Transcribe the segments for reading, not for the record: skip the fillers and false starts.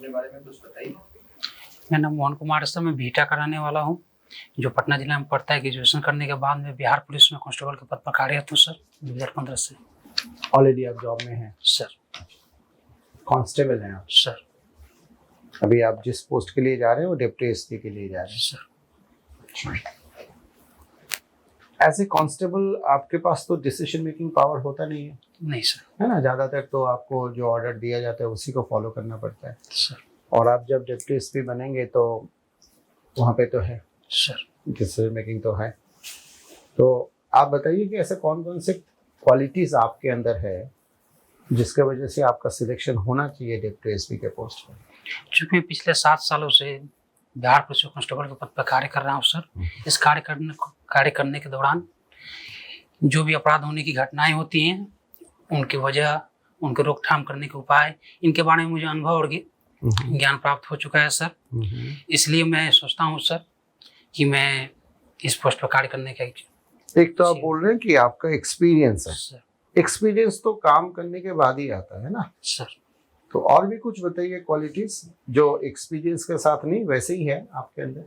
अपने बारे में कुछ बताइए। मेरा नाम मोहन कुमार है सर, मैं बीटा कराने वाला हूँ, जो पटना जिला में पड़ता है। ग्रेजुएशन करने के बाद मैं बिहार पुलिस में कांस्टेबल के पद पर कार्यरत हूँ सर, 2015 से। ऑलरेडी आप जॉब में हैं? सर। कांस्टेबल हैं आप? सर। अभी आप जिस पोस्ट के लिए जा रहे हैं वो डिप्टी एसपी के लिए जा रहे हैं? सर। एज ए कांस्टेबल आपके पास तो डिसीजन मेकिंग पावर होता नहीं है? नहीं सर। है ना, ज़्यादातर तो आपको जो ऑर्डर दिया जाता है उसी को फॉलो करना पड़ता है। सर। और आप जब डिप्टी एसपी बनेंगे तो वहाँ पे तो है सर, डिसीजन मेकिंग तो है। तो आप बताइए कि ऐसे कौन कौन से क्वालिटीज़ आपके अंदर है जिसके वजह से आपका सिलेक्शन होना चाहिए डिप्टी एसपी के पोस्ट पर? चूँकि पिछले 7 सालों से बिहार पुलिस में कांस्टेबल के पद पर कार्य कर रहा हूँ सर। इस कार्य करने के दौरान जो भी अपराध होने की घटनाएं होती हैं, उनकी वजह, उनके रोकथाम करने के उपाय, इनके बारे में मुझे अनुभव और ज्ञान प्राप्त हो चुका है सर। इसलिए मैं सोचता हूँ सर कि मैं इस पोस्ट पर कार्य करने का एक तो आप बोल रहे हैं कि आपका एक्सपीरियंस है सर। एक्सपीरियंस तो काम करने के बाद ही आता है ना सर। तो और भी कुछ बताइए क्वालिटीज जो एक्सपीरियंस के साथ नहीं वैसे ही है आपके अंदर।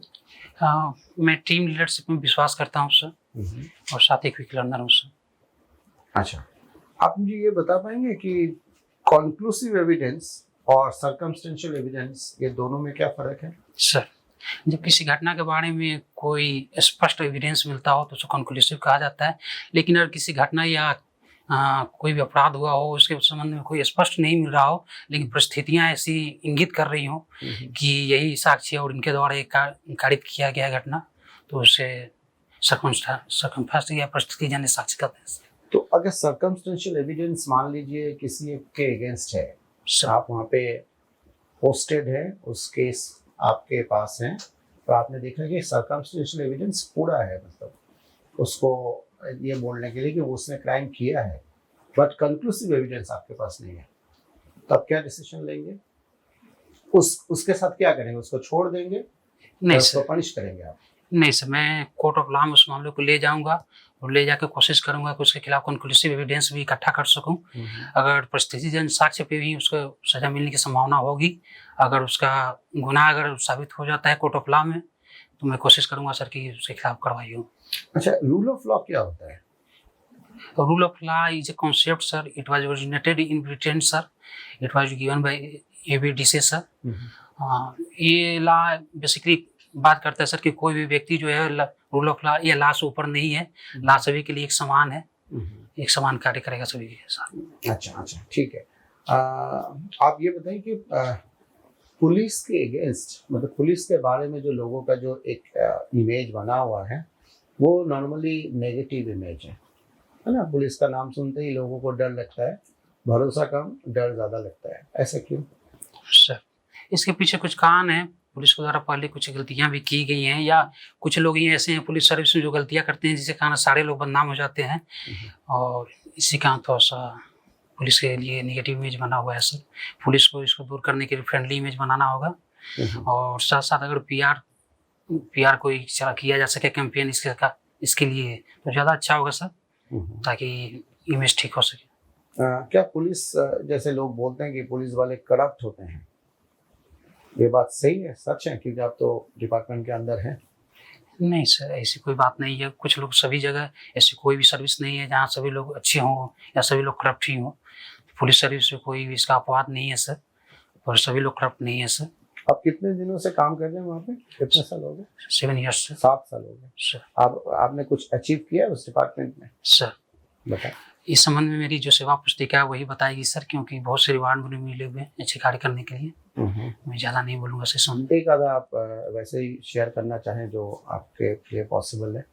हाँ, मैं टीम लीडरशिप में विश्वास करता हूँ सर, और साथ ही क्विक लर्नर हूँ सर। अच्छा, आप मुझे ये बता पाएंगे कि कॉन्क्लूसिव एविडेंस और सर्कमस्टेंशियल एविडेंस ये दोनों में क्या फर्क है? सर, जब किसी घटना के बारे में कोई स्पष्ट एविडेंस मिलता हो तो उसे कॉन्क्लूसिव कहा जाता है। लेकिन अगर किसी घटना या कोई भी अपराध हुआ हो, उसके संबंध में कोई स्पष्ट नहीं मिल रहा हो, लेकिन परिस्थितियां ऐसी इंगित कर रही हो कि यही साक्ष्य और इनके द्वारा एक कारित किया गया घटना, तो उसे सर्कमस्टेंस या परिस्थिति जन्य साक्ष्य कहते हैं। तो अगर सर्कमस्टेंशियल एविडेंस मान लीजिए किसी के अगेंस्ट है, आप वहाँ पे पोस्टेड है, उस केस आपके पास है, तो आपने देखा कि सर्कमस्टेंशियल एविडेंस पूरा है, मतलब उसको ये बोलने के लिए कि उसने क्राइम किया है, बट कंक्लूसिव एविडेंस आपके पास नहीं है, तब क्या डिसीजन लेंगे? उसके साथ क्या करेंगे? उसको छोड़ देंगे? नहीं उसको सर, पनिश करेंगे आप? नहीं सर, मैं कोर्ट ऑफ लॉ में उस मामले को ले जाऊंगा और ले जाकर कोशिश करूंगा कि उसके खिलाफ कंक्लूसिव एविडेंस भी इकट्ठा कर सकूं। अगर परिस्थितिजन्य साक्ष्य पे भी उसको सजा मिलने की संभावना होगी, अगर उसका गुनाह अगर साबित हो जाता है कोर्ट ऑफ लॉ में, तो मैं कोशिश करूंगा सर कि उसके खिलाफ कार्रवाई हो। अच्छा, रूल ऑफ लॉ क्या होता है? Rule of law is a concept sir, it was originated in Britain sir, it was given by ABDC sir. ये लॉ बेसिकली बात करता है सर कि कोई भी व्यक्ति जो है, रूल ऑफ लॉ ये लॉ से ऊपर नहीं है, लॉ सभी के लिए एक समान है, एक समान कार्य करेगा सभी के साथ। अच्छा, ठीक है। आप ये बताइए कि पुलिस के अगेंस्ट, मतलब पुलिस के बारे में जो लोगों का जो एक इमेज बना हुआ है वो नॉर्मली नेगेटिव इमेज है ना? पुलिस का नाम सुनते ही लोगों को डर लगता है, भरोसा कम, डर ज़्यादा लगता है, ऐसा क्यों? सर, इसके पीछे कुछ कारण है। पुलिस के द्वारा पहले कुछ गलतियां भी की गई हैं, या कुछ लोग ही ऐसे हैं पुलिस सर्विस में जो गलतियां करते हैं जिसके कारण सारे लोग बदनाम हो जाते हैं, और इसी कारण थोड़ा सा पुलिस के लिए नेगेटिव इमेज बना हुआ है सर। पुलिस को इसको दूर करने के लिए फ्रेंडली इमेज बनाना होगा, और साथ साथ अगर पीआर कोई किया जा सके कैंपेन इसके लिए, तो ज़्यादा अच्छा होगा सर, ताकि इमेज ठीक हो सके। क्या पुलिस जैसे लोग बोलते हैं कि पुलिस वाले करप्ट होते हैं, ये बात सही है, सच है? क्योंकि आप तो डिपार्टमेंट के अंदर हैं। नहीं सर, ऐसी कोई बात नहीं है। कुछ लोग, सभी जगह ऐसी कोई भी सर्विस नहीं है जहाँ सभी लोग अच्छे हों या सभी लोग करप्ट ही हों। पुलिस सर्विस में कोई भी इसका अपवाद नहीं है सर, और सभी लोग करप्ट नहीं है सर। आप कितने दिनों से काम कर रहे हैं वहाँ पे? कितने साल हो गए? 7 ईयर्स सर। 7 साल हो गए सर। आपने कुछ अचीव किया है उस डिपार्टमेंट में? सर, बताएं। इस संबंध में मेरी जो सेवा पुस्तिका है वही बताएगी सर, क्योंकि बहुत से रिवार्ड मुझे मिले हुए हैं अच्छे कार्य करने के लिए। मैं ज़्यादा नहीं बोलूँगा सर संबंध। एक आधा आप वैसे ही शेयर करना चाहें जो आपके लिए पॉसिबल है।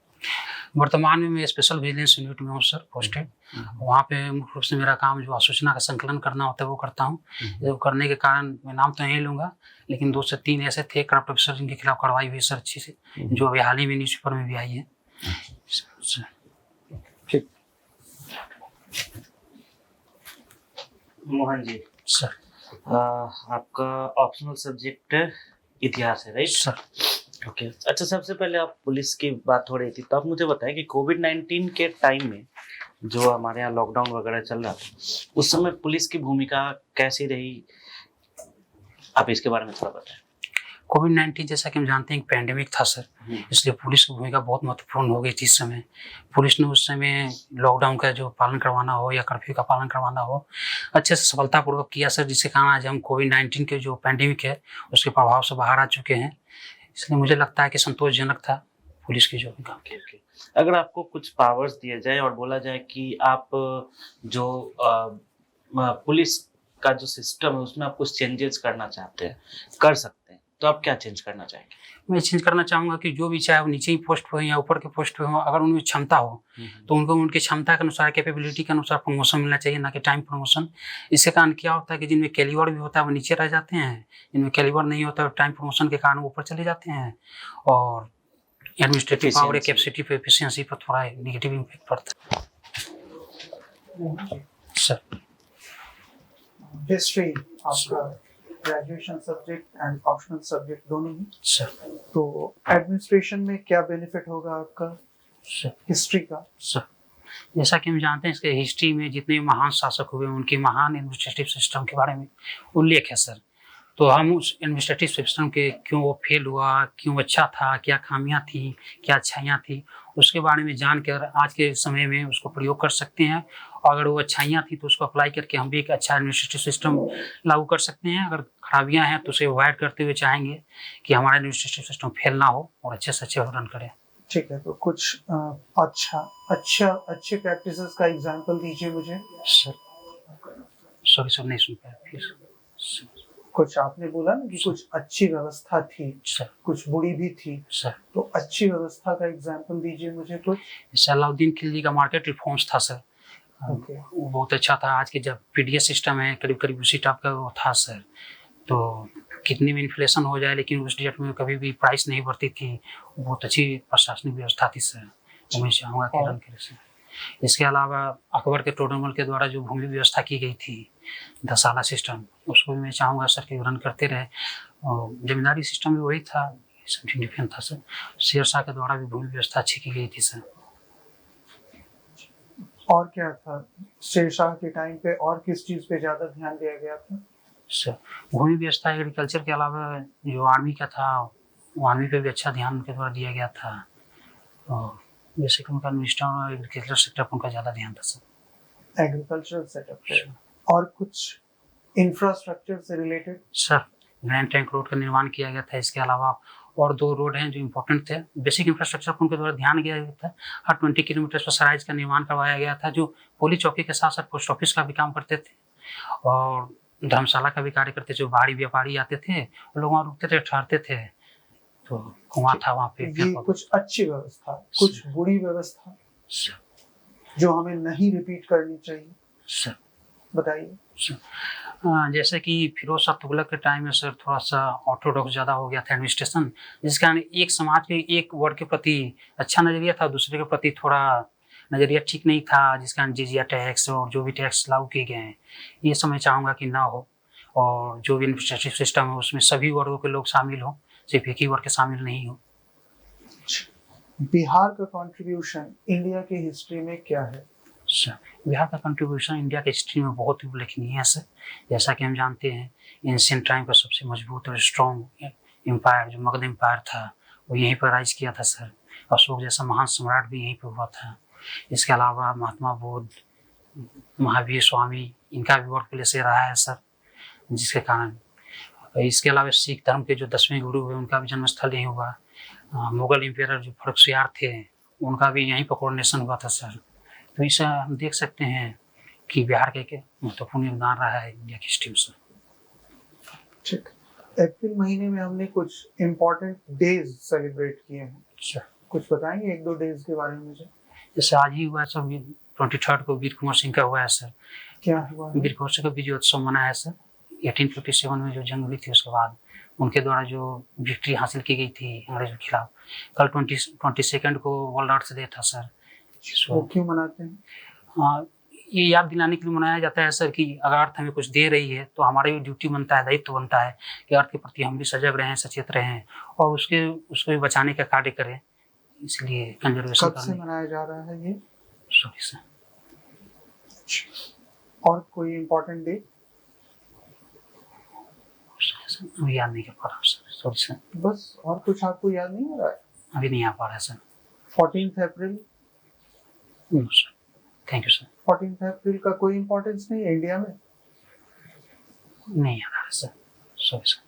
वर्तमान में मैं स्पेशल विजिलेंस यूनिट में हूँ सर पोस्टेड। वहाँ पे मुख्य रूप से मेरा काम जो सूचना का संकलन करना होता है वो करता हूँ। जो करने के कारण मैं नाम तो नहीं लूँगा, लेकिन 2 से 3 ऐसे थे करप्ट ऑफिसर जिनके खिलाफ कार्रवाई हुई सर अच्छी से, जो अभी हाल ही में न्यूज़पेपर में भी आई है। ठीक। मोहन जी सर, आपका ऑप्शनल सब्जेक्ट इतिहास है, राइट सर? ओके। अच्छा, सबसे पहले आप पुलिस की बात हो रही थी, तो आप मुझे बताएं कि कोविड-19 के टाइम में जो हमारे यहाँ लॉकडाउन वगैरह चल रहा था, उस समय पुलिस की भूमिका कैसी रही? आप इसके बारे में थोड़ा बताएं। कोविड-19 जैसा कि हम जानते हैं एक पैंडेमिक था सर, इसलिए पुलिस की भूमिका बहुत महत्वपूर्ण हो गई थी इस समय। पुलिस ने उस समय लॉकडाउन का जो पालन करवाना हो या कर्फ्यू का पालन करवाना हो, अच्छे से सफलतापूर्वक किया सर, जिसके कारण आज हम कोविड-19 के जो पैंडेमिक है, उसके प्रभाव से बाहर आ चुके हैं। इसलिए मुझे लगता है कि संतोषजनक था पुलिस की जो भी काम किया। ओके। अगर आपको कुछ पावर्स दिए जाए और बोला जाए कि आप जो पुलिस का जो सिस्टम है उसमें आप कुछ चेंजेस करना चाहते हैं, कर सकते हैं, तो आप क्या चेंज करना चाहेंगे? मैं चेंज करना चाहूँगा कि जो भी चाहे वो नीचे ही पोस्ट पे हो या ऊपर के पोस्ट पे हो, अगर उनमें क्षमता हो, तो उनको उनकी क्षमता के अनुसार, कैपेबिलिटी के अनुसार प्रमोशन मिलना चाहिए, ना कि टाइम प्रमोशन। इसके कारण क्या होता है कि जिनमें कैलिबर भी होता है वो नीचे रह जाते हैं, जिनमें कैलिबर नहीं होता है टाइम प्रमोशन के कारण वो ऊपर चले जाते हैं, और एडमिनिस्ट्रेटिव पावर या कैपेसिटी पे, एफिशिएंसी पर थोड़ा नेगेटिव इम्पैक्ट पड़ता है। सर हिस्ट्री आपका graduation subject and optional subject दोनों ही, सर तो एडमिनिस्ट्रेशन में क्या बेनिफिट होगा आपका सर हिस्ट्री का? सर जैसा कि हम जानते हैं इसके हिस्ट्री में जितने महान शासक हुए उनके महान एडमिनिस्ट्रेटिव सिस्टम के बारे में उल्लेख है सर। तो हम उस एडमिनिस्ट्रेटिव सिस्टम के क्यों वो फेल हुआ, क्यों अच्छा था, क्या खामियां थी, क्या अच्छाइयां थी, उसके बारे में जानकर आज के समय में उसको प्रयोग कर सकते हैं। और अगर वो अच्छाइयां थी तो उसको अप्लाई करके हम भी एक अच्छा एडमिनिस्ट्रेटिव सिस्टम लागू कर सकते हैं। अगर खराबियां हैं तो उसे अवॉइड करते हुए चाहेंगे कि हमारा एडमिनिस्ट्रेटिव सिस्टम फेल ना हो और अच्छे से अच्छे रन करें। ठीक है, तो कुछ अच्छे प्रैक्टिसेस का एग्जांपल दीजिए मुझे। सर सॉरी सर, नहीं सुन पाया, प्लीज। कुछ आपने बोला ना कि कुछ अच्छी व्यवस्था थी, सर कुछ बुरी भी थी, सर तो अच्छी व्यवस्था का एग्जांपल दीजिए मुझे कुछ। जैसे अलाउद्दीन खिलजी का मार्केट रिफॉर्म्स था सर, ओके, वो बहुत अच्छा था। आज के जब पीडीएस सिस्टम है करीब करीब उसी टाइप का वो था सर। तो कितनी भी इन्फ्लेशन हो जाए लेकिन उस डेट में कभी भी प्राइस नहीं बढ़ती थी। बहुत अच्छी प्रशासनिक व्यवस्था थी सर, तो मैं चाहूँगा कि रन करे सर। इसके अलावा अकबर के टोडरमल के द्वारा जो भूमि व्यवस्था की गई थी, धसाला सिस्टम, उसको भी मैं चाहूँगा सर कि रन करते रहे। और जमींदारी सिस्टम भी वही था, समथिंग डिफरेंट था सर। शेरशाह के द्वारा भी भूमि व्यवस्था अच्छी की गई थी सर। और क्या था शेरशाह के टाइम पे, और किस चीज पे ज्यादा ध्यान दिया गया था? सर भूमि व्यवस्था एग्रीकल्चर के अलावा जो आर्मी का था, वो आर्मी पे भी अच्छा ध्यान उनके द्वारा दिया गया था। और जैसे कि उनका मिनिस्टर और एग्रीकल्चर सेक्टर पर उनका ज़्यादा ध्यान था सर। एग्रीकल्चरल सेटअप पे और कुछ इंफ्रास्ट्रक्चर से related? Sir grand trunk road का निर्माण किया गया था। इसके अलावा और 2 रोड हैं जो इम्पोर्टेंट थे। बेसिक इंफ्रास्ट्रक्चर पर उनके द्वारा ध्यान दिया गया था। हर 20 किलोमीटर पर सराइज का निर्माण करवाया गया था, जो पुलिस चौकी के साथ साथ पोस्ट ऑफिस का भी काम करते थे और धर्मशाला का भी कार्य करते थे। जो बाहरी व्यापारी आते थे वो लोग वहाँ रुकते थे, ठहरते थे, तो कुआं था वहाँ पे। ये कुछ अच्छी व्यवस्था, कुछ बुरी व्यवस्था जो हमें नहीं रिपीट करनी चाहिए, सर बताइए। जैसे कि फिरोज शाह तुगलक के टाइम में सर थोड़ा सा ऑर्थोडॉक्स ज़्यादा हो गया था एडमिनिस्ट्रेशन, जिस कारण एक समाज के एक वर्ग के प्रति अच्छा नज़रिया था, दूसरे के प्रति थोड़ा नज़रिया ठीक नहीं था, जिस कारण जिजिया टैक्स और जो भी टैक्स लागू किए गए हैं ये सब मैं चाहूँगा कि ना हो। और जो भी एडमिनिस्ट्रेटिव सिस्टम है उसमें सभी वर्गों के लोग शामिल हों, सिर्फ एक ही वर्ग के शामिल नहीं हो। बिहार का कंट्रीब्यूशन इंडिया की हिस्ट्री में क्या है? सर बिहार का कंट्रीब्यूशन इंडिया की हिस्ट्री में बहुत ही उल्लेखनीय है सर। जैसा कि हम जानते हैं एंशिएंट टाइम का सबसे मजबूत और स्ट्रॉन्ग एम्पायर जो मगध एम्पायर था वो यहीं पर राइज किया था सर। अशोक जैसा महान सम्राट भी यहीं पर हुआ था। इसके अलावा महात्मा बुद्ध, महावीर स्वामी, इनका भी वर्क प्लेस रहा है सर, जिसके कारण। इसके अलावा सिख धर्म के जो 10वें गुरु हुए उनका भी जन्मस्थल यहीं हुआ। मुगल एम्पायर जो फर्रुखसियार थे उनका भी यहीं पर कोरोनेशन हुआ था सर। तो इसे हम देख सकते हैं कि बिहार का एक महत्वपूर्ण योगदान रहा है इंडिया की हिस्ट्री में सर। ठीक, अप्रैल महीने में हमने कुछ इम्पोर्टेंट डेज सेलिब्रेट किए हैं सर कुछ बताएंगे 1-2 डेज के बारे में मुझे? जैसे आज ही हुआ है सर 23 को वीर कुंवर सिंह का हुआ है सर। क्या हुआ है? वीर कुंवर सिंह का विजयोत्सव मना है सर। 1857 में जो जंग हुई थी उसके बाद उनके द्वारा जो विक्ट्री हासिल की गई थी अंग्रेजों के खिलाफ। कल 22 को वर्ल्ड अर्थ डे था सर। वो क्यों मनाते हैं? हाँ, ये याद दिलाने के लिए मनाया जाता है सर कि अगर अर्थ हमें कुछ दे रही है तो हमारा भी ड्यूटी बनता है, दायित्व बनता है कि अर्थ के प्रति हम भी सजग रहें, सचेत रहें और उसको भी बचाने का कार्य करें। इसलिए कंजर्वेशन कब से मनाया जा रहा है ये? Sorry sir. और कोई इम्पोर्टेंट डे? अभी याद नहीं कर पा रहा हूँ सर, सॉरी सर, बस और कुछ आपको याद नहीं आ रहा है? अभी नहीं आ पा रहा है सर। 14 अप्रैल, no sir, thank you sir, 14 अप्रैल का कोई इम्पोर्टेंस नहीं है इंडिया में? नहीं याद आ रहा है सर, सॉरी सर।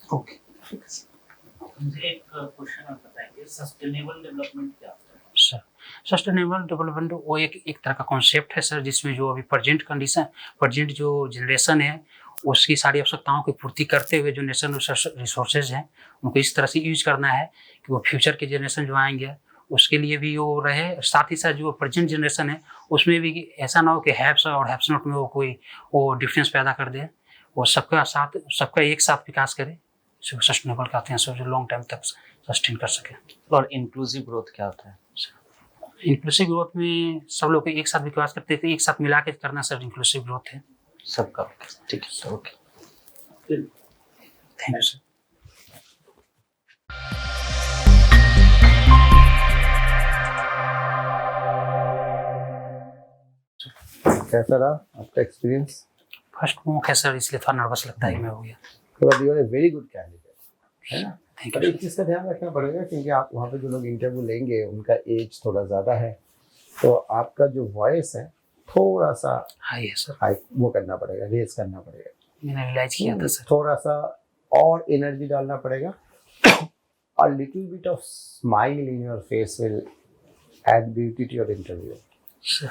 ओके, ठीक है सर। मुझे एक क्वेश्चन आप बताएंगे, सस्टेनेबल डेवलपमेंट क्या होता है? सर सस्टेनेबल डेवलपमेंट वो एक तरह का कॉन्सेप्ट है सर, जिसमें जो अभी प्रेजेंट जो जनरेशन है उसकी सारी आवश्यकताओं की पूर्ति करते हुए जो नेशनल रिसोर्सेज हैं उनको इस तरह से यूज करना है कि वो फ्यूचर के जनरेशन जो आएंगे उसके लिए भी वो रहे, साथ ही साथ जो प्रेजेंट जनरेशन है उसमें भी ऐसा ना हो कि हैव्स और हैव्स नॉट में वो डिफरेंस पैदा कर दे, वो सबका एक साथ विकास करे, इसको सस्टेनेबल कहते हैं सर, जो लॉन्ग टाइम तक सस्टेन कर सके। और इंक्लूसिव ग्रोथ क्या होता है? इंक्लूसिव ग्रोथ में सब लोग एक साथ विकास करते थे, एक साथ मिला के करना सर इंक्लूसिव ग्रोथ है। सबका, ठीक है sir, okay, thank you sir. कैसा रहा आपका एक्सपीरियंस? फर्स्ट मॉक है सर, इसलिए थोड़ा नर्वस लगता है कि मैं हो गया। But you are a very good candidate, है ना? थैंक पर यू एक चीज़ का ध्यान रखना पड़ेगा क्योंकि आप वहाँ पे जो लोग इंटरव्यू लेंगे उनका एज थोड़ा ज़्यादा है, तो आपका जो वॉइस है थोड़ा सा हाई है सर, हाई वो करना पड़ेगा, रेस करना पड़ेगा, मैंने रियलाइज किया था सर। थोड़ा सा और एनर्जी डालना पड़ेगा। A little bit of smile in your face will add beauty to your interview.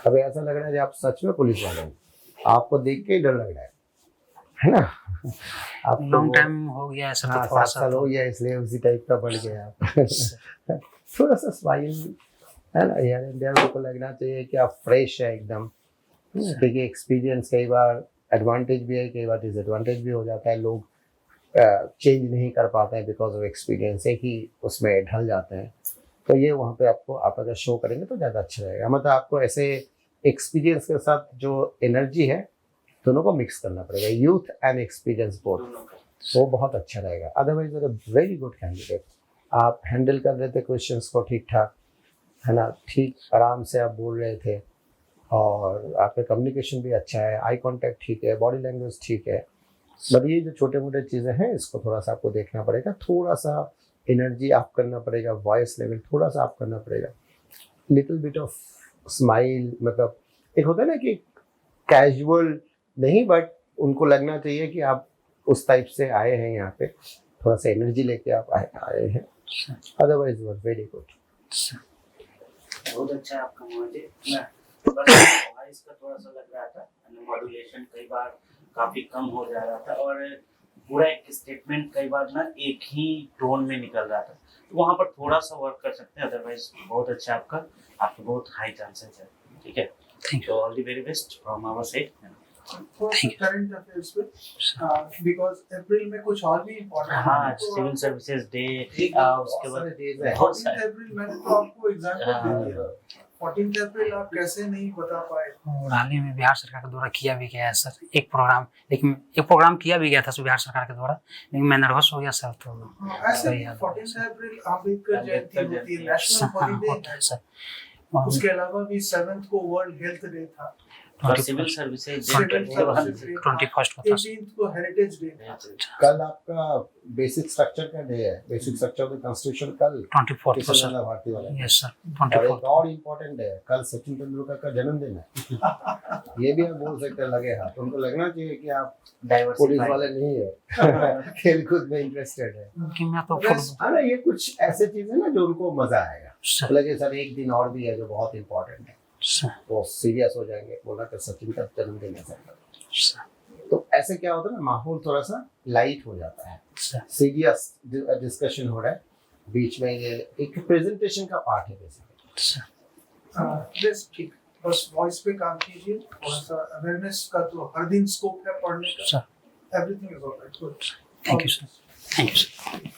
अभी ऐसा लग रहा है कि आप सच में पुलिस वाले हैं, आपको देख के ही डर लग रहा है ना? आप लॉन्ग टाइम हो गया है सर, तो थोड़ा 7 साल हो गया इसलिए उसी टाइप का बढ़ गया आप। थोड़ा सा स्माइल है ना यार, इंडिया को लगना चाहिए कि आप फ्रेश है एकदम, क्योंकि एक्सपीरियंस कई बार एडवांटेज भी है, कई बार डिसएडवांटेज भी हो जाता है। लोग चेंज नहीं कर पाते हैं बिकॉज ऑफ एक्सपीरियंस, एक ही उसमें ढल जाते हैं। तो ये वहाँ पे आपको आप अगर शो करेंगे तो ज़्यादा अच्छा रहेगा। मतलब आपको ऐसे एक्सपीरियंस के साथ जो एनर्जी है दोनों को मिक्स करना पड़ेगा, यूथ एंड एक्सपीरियंस बोथ, वो बहुत अच्छा रहेगा। अदरवाइज वेरी गुड कैंडिडेट, आप हैंडल कर रहे थे क्वेश्चंस को ठीक ठाक, है ना? ठीक आराम से आप बोल रहे थे और आपका कम्युनिकेशन भी अच्छा है, आई कांटेक्ट ठीक है, बॉडी लैंग्वेज ठीक है। बट ये जो छोटे मोटे चीज़ें हैं इसको थोड़ा सा आपको देखना पड़ेगा, थोड़ा सा एनर्जी आप करना पड़ेगा, वॉइस लेवल थोड़ा सा आप करना पड़ेगा, लिटिल बिट ऑफ स्माइल। मतलब एक होता है ना कि कैजुअल नहीं, बट उनको लगना चाहिए कि आप उस टाइप से आए हैं यहाँ पे, थोड़ा सा एनर्जी लेके आप आए हैं। Otherwise was very good. बहुत अच्छा है आपका मुझे, वॉइस का थोड़ा सा लग रहा था, मॉड्यूलेशन कई बार काफी कम हो जा रहा था और पूरा एक स्टेटमेंट कई बार ना एक ही टोन में निकल रहा था, तो वहाँ पर थोड़ा सा वर्क कर सकते हैं। अदरवाइज बहुत अच्छा आपके बहुत हाई चांसेस है, ठीक है? Thank you, all the very best from our side. Current affairs पे, बिकॉज अप्रैल में कुछ और भी इम्पोर्टेंट हाँ, सिविल सर्विसेज डे, उसके बाद बहुत 14 सारे, अप्रैल मैंने तो आपको एग्जांपल दे दिया। 14 अप्रैल आप कैसे नहीं बता पाए? और हाल ही में बिहार सरकार के द्वारा किया भी गया है सर एक प्रोग्राम किया भी गया था बिहार सरकार के द्वारा, लेकिन मैं नर्वस हो गया सर। तो ऐसे 14 अप्रैल अम्बेडकर जयंती होती है, नेशनल हॉलीडे होता है सर। उसके अलावा भी 7th को वर्ल्ड हेल्थ डे था, और सिविल सर्विसेज 21st को था। 18th को हेरिटेज डे था। कल आपका बेसिक स्ट्रक्चर का डे है, basic structure of the constitution कल 24th को किशन सर। भारती वाला। यस सर, और 24th। एक और इम्पोर्टेंट है, कल सचिन तेंदुलकर का जन्मदिन है। ये भी आप बोल सकते हैं लगे हाथ, उनको लगना चाहिए कि आप पुलिस वाले नहीं है, खेलकूद में इंटरेस्टेड है। क्योंकि मैं तो है ना, ये कुछ ऐसे चीजें ना जो उनको मजा आएगा, सर लगे सर एक दिन और भी है जो बहुत इम्पोर्टेंट है, वो सीरियस हो जाएंगे, बोला कि सचिन का जन्मदिन है सर। तो ऐसे क्या होता है ना, माहौल थोड़ा सा लाइट हो जाता है, सीरियस डिस्कशन हो रहा है बीच में, ये एक प्रेजेंटेशन का पार्ट है बेसिकली। बस ठीक, बस वॉइस पे काम कीजिए, थोड़ा सा अवेयरनेस का तो हर दिन स्कोप है पढ़ने का। Sir everything is alright, good. Thank you sir, thank you sir.